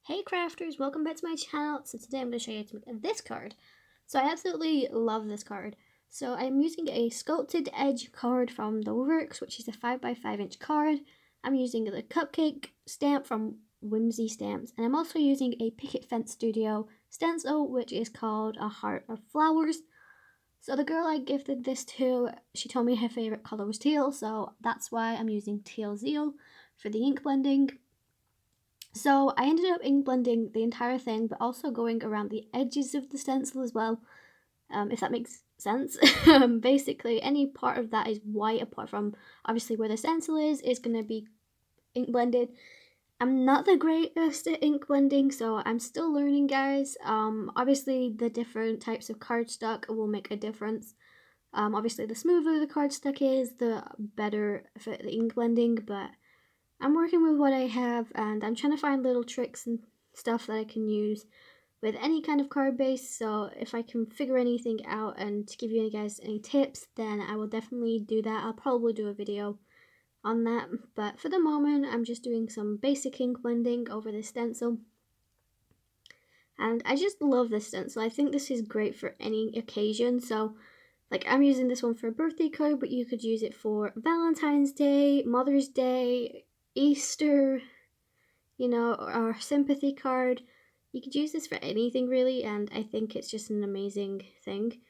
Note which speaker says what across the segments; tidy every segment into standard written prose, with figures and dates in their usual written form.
Speaker 1: Hey crafters, welcome back to my channel. So today I'm going to show you how to make this card. So I absolutely love this card. So I'm using a sculpted edge card from the Works, which is a 5x5 inch card. I'm using the Cupcake stamp from Whimsy Stamps, and I'm also using a Picket Fence Studio stencil, which is called a Heart of Flowers. So the girl I gifted this to, she told me her favorite color was teal, so that's why I'm using teal ZEAL for the ink blending. So I ended up ink blending the entire thing, but also going around the edges of the stencil as well, if that makes sense. Basically, any part of that is white, apart from obviously where the stencil is going to be ink blended. I'm not the greatest at ink blending, so I'm still learning, guys. Obviously, the different types of cardstock will make a difference. Obviously, the smoother the cardstock is, the better for the ink blending, but I'm working with what I have, and I'm trying to find little tricks and stuff that I can use with any kind of card base. So if I can figure anything out and to give you guys any tips, then I will definitely do that. I'll probably do a video on that, but for the moment I'm just doing some basic ink blending over the stencil. And I just love this stencil. I think this is great for any occasion. So like, I'm using this one for a birthday card, but you could use it for Valentine's Day, Mother's Day, Easter, you know, or sympathy card. You could use this for anything really, and I think it's just an amazing thing.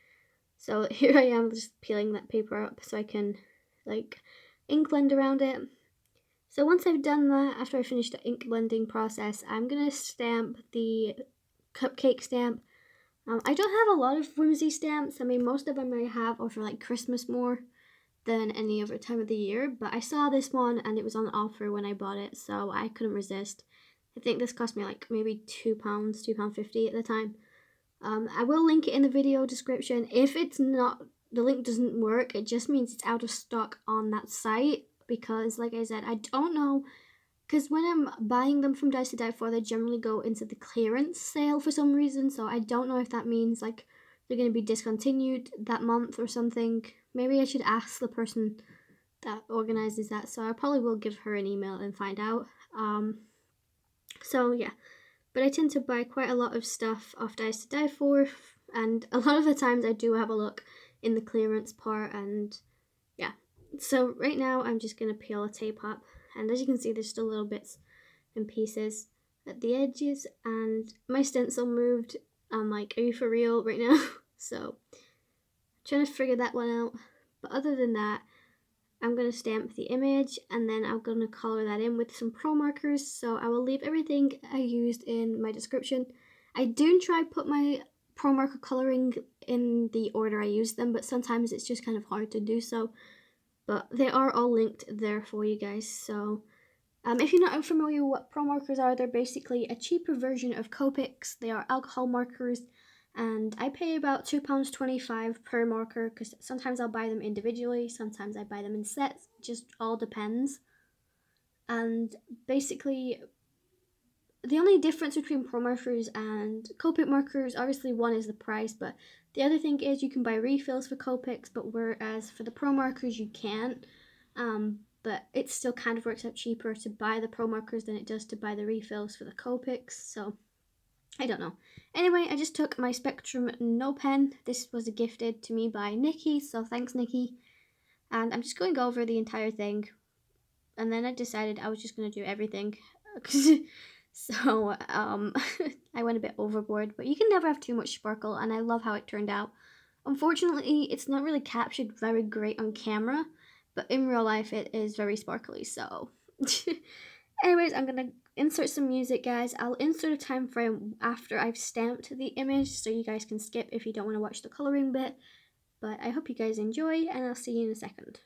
Speaker 1: So here I am just peeling that paper up so I can like ink blend around it. So once I've done that, after I finish the ink blending process, I'm gonna stamp the cupcake stamp. I don't have a lot of Whimsy stamps. I mean, most of them I have are for like Christmas more than any other time of the year, but I saw this one and it was on offer when I bought it, so I couldn't resist. I think this cost me like maybe £2, £2.50 at the time. I will link it in the video description. If it's not, the link doesn't work, it just means it's out of stock on that site, because like I said, I don't know, because when I'm buying them from Dice to Die For, they generally go into the clearance sale for some reason, so I don't know if that means like they're going to be discontinued that month or something. Maybe I should ask the person that organizes that, so I probably will give her an email and find out. So yeah, but I tend to buy quite a lot of stuff off Dice to Die For, and a lot of the times I do have a look in the clearance part, and yeah. So right now I'm just going to peel a tape up, and as you can see there's still little bits and pieces at the edges, and my stencil moved. I'm like, are you for real right now? So trying to figure that one out. But other than that, I'm going to stamp the image, and then I'm going to color that in with some pro markers. So I will leave everything I used in my description. I do try to put my pro marker coloring in the order I use them, but sometimes it's just kind of hard to do so. But they are all linked there for you guys. So if you're not familiar with what pro markers are, they're basically a cheaper version of Copics. They are alcohol markers, and I pay about £2.25 per marker, because sometimes I'll buy them individually, sometimes I buy them in sets, just all depends. And basically, the only difference between pro markers and Copic markers, obviously one is the price, but the other thing is you can buy refills for Copics, but whereas for the pro markers you can't. But it still kind of works out cheaper to buy the pro markers than it does to buy the refills for the Copics, so I don't know. Anyway, I just took my Spectrum No Pen. This was gifted to me by Nikki, so thanks Nikki. And I'm just going over the entire thing, and then I decided I was just going to do everything. So I went a bit overboard, but you can never have too much sparkle, and I love how it turned out. Unfortunately, it's not really captured very great on camera, but in real life it is very sparkly, so anyways, I'm gonna insert some music, guys. I'll insert a time frame after I've stamped the image, so you guys can skip if you don't want to watch the coloring bit. But I hope you guys enjoy, and I'll see you in a second.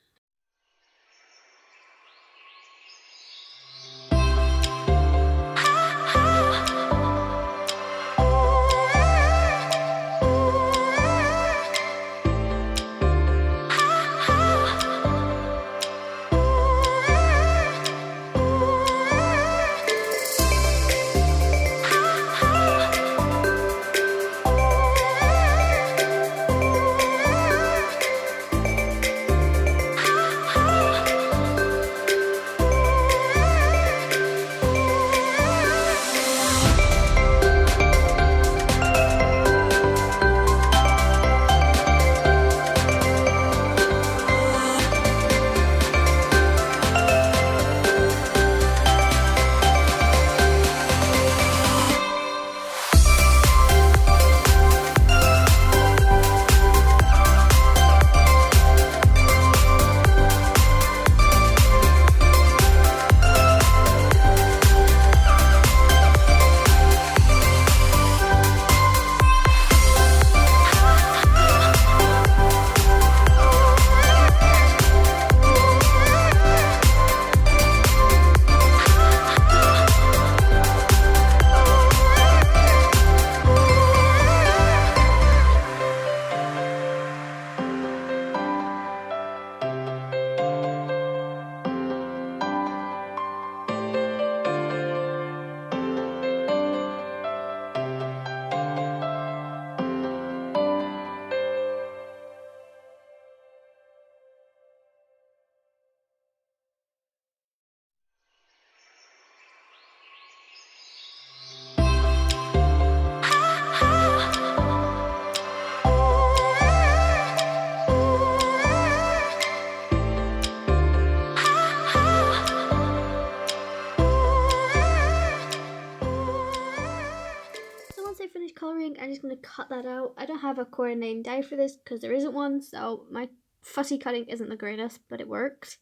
Speaker 1: just going to cut that out. I don't have a coordinating die for this because there isn't one, so my fussy cutting isn't the greatest, but it works.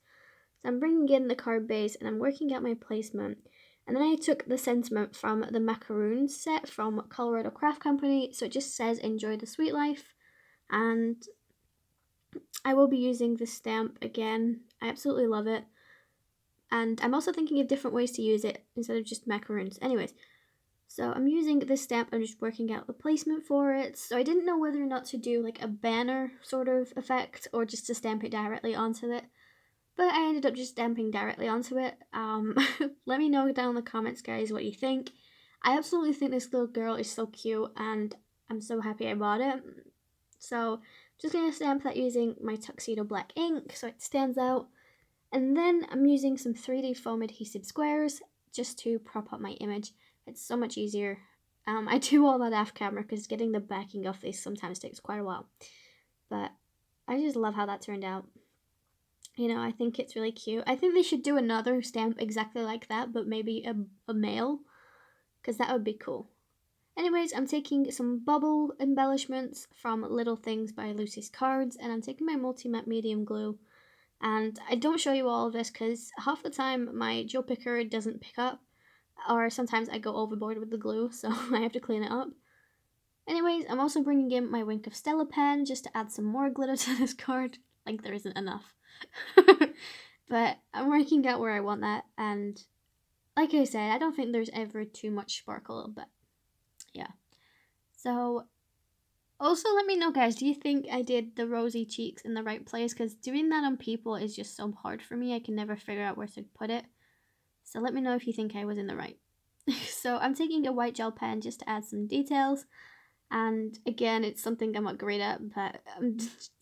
Speaker 1: So I'm bringing in the card base and I'm working out my placement. And then I took the sentiment from the macaroons set from Colorado Craft Company, so it just says enjoy the sweet life. And I will be using this stamp again. I absolutely love it. And I'm also thinking of different ways to use it instead of just macaroons. Anyways, so I'm using this stamp, I'm just working out the placement for it. So I didn't know whether or not to do like a banner sort of effect or just to stamp it directly onto it. But I ended up just stamping directly onto it. Let me know down in the comments, guys, what you think. I absolutely think this little girl is so cute and I'm so happy I bought it. So just going to stamp that using my Tuxedo black ink so it stands out. And then I'm using some 3D foam adhesive squares just to prop up my image. It's so much easier. I do all that off camera because getting the backing off this sometimes takes quite a while. But I just love how that turned out. You know, I think it's really cute. I think they should do another stamp exactly like that, but maybe a male, because that would be cool. Anyways, I'm taking some bubble embellishments from Little Things by Lucy's Cards, and I'm taking my multi-matte medium glue. And I don't show you all of this because half the time my gel picker doesn't pick up, or sometimes I go overboard with the glue, so I have to clean it up. Anyways, I'm also bringing in my Wink of Stella pen just to add some more glitter to this card. Like there isn't enough. But I'm working out where I want that, and like I said, I don't think there's ever too much sparkle, but yeah. So also let me know, guys, do you think I did the rosy cheeks in the right place? Because doing that on people is just so hard for me. I can never figure out where to put it. So let me know if you think I was in the right. So I'm taking a white gel pen just to add some details. And again, it's something I'm not great at, but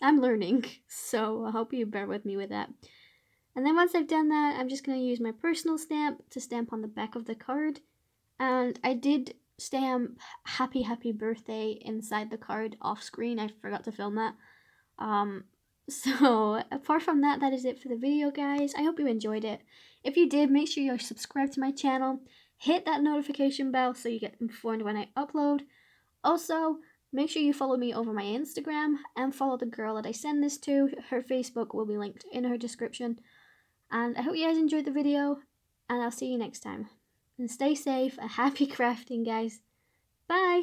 Speaker 1: I'm learning. So I hope you bear with me with that. And then once I've done that, I'm just going to use my personal stamp to stamp on the back of the card. And I did stamp happy birthday inside the card off screen. I forgot to film that. So apart from that, that is it for the video, guys. I hope you enjoyed it. If you did, make sure you're subscribed to my channel. Hit that notification bell so you get informed when I upload. Also, make sure you follow me over my Instagram and follow the girl that I send this to. Her Facebook will be linked in her description. And I hope you guys enjoyed the video, and I'll see you next time. And stay safe and happy crafting, guys. Bye!